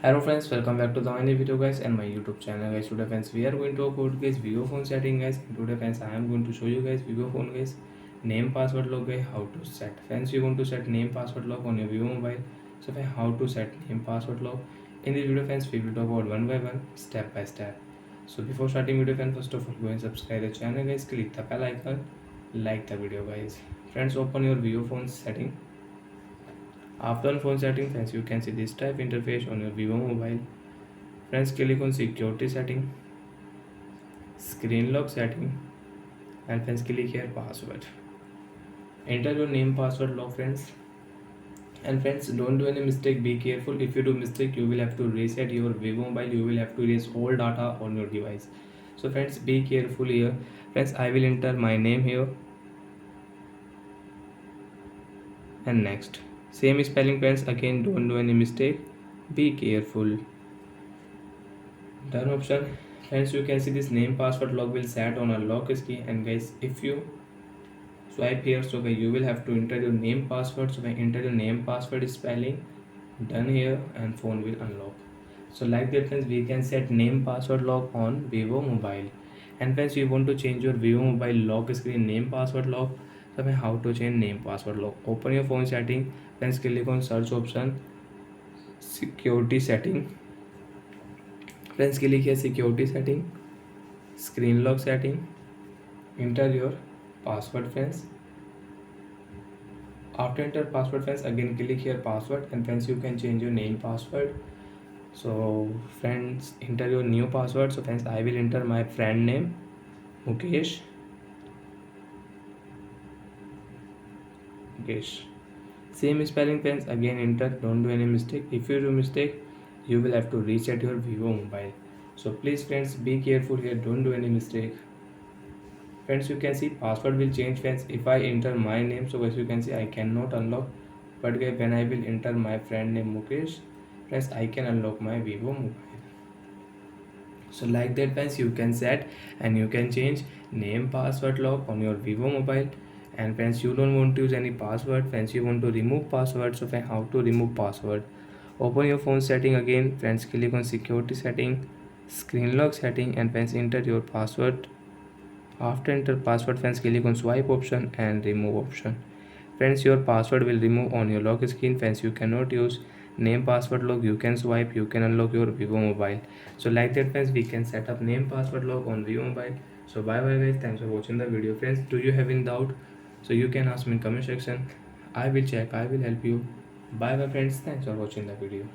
Hello friends, welcome back to the new video guys and my YouTube channel guys. Today friends we are going to talk about guys vivo phone setting guys. Today friends I am going to show you guys vivo phone guys name password lock guys how to set. Friends you want to set name password lock on your vivo mobile. So friends how to set name password lock. In this video friends we will talk about one by one step by step. So before starting video friends first of all go and subscribe the channel guys, click the bell icon, like the video guys. Friends open your vivo phone setting. After on phone setting friends you can see this type interface on your vivo mobile. Friends click on security setting, screen lock setting, and friends click here password. Enter your name password lock friends. And friends don't do any mistake, be careful. If you do mistake you will have to reset your vivo mobile, you will have to erase all data on your device. So friends be careful here. Friends I will enter my name here and next. Same spelling friends, again don't do any mistake, be careful. Done option. Friends you can see this name password lock will set on a lock screen, and guys if you swipe here so guys you will have to enter your name password. So enter your name password spelling, done here, and phone will unlock. So like that friends we can set name password lock on vivo mobile. And friends you want to change your vivo mobile lock screen name password lock. So how to change name password lock, open your phone setting, friends click on search option, security setting. Friends click here security setting, screen lock setting, enter your password friends. After enter password friends again click here password, and friends you can change your name password. So friends enter your new password. So friends I will enter my friend name Mukesh. Same spelling friends, again enter, don't do any mistake. If you do mistake you will have to reset your vivo mobile. So please friends be careful here, don't do any mistake. Friends you can see password will change friends. If I enter my name, so as you can see I cannot unlock, but guys when I will enter my friend name Mukesh, friends I can unlock my vivo mobile. So like that friends you can set and you can change name password lock on your vivo mobile. And friends you don't want to use any password, friends you want to remove password. So friends how to remove password, open your phone setting again, friends click on security setting, screen lock setting, and friends enter your password. After enter password friends click on swipe option and remove option. Friends your password will remove on your lock screen. Friends you cannot use name password lock, you can swipe, you can unlock your vivo mobile. So like that friends we can set up name password lock on vivo mobile. So bye bye guys, thanks for watching the video. Friends do you have any doubt, so you can ask me in comment section, I will check, I will help you. Bye bye friends, thanks for watching the video.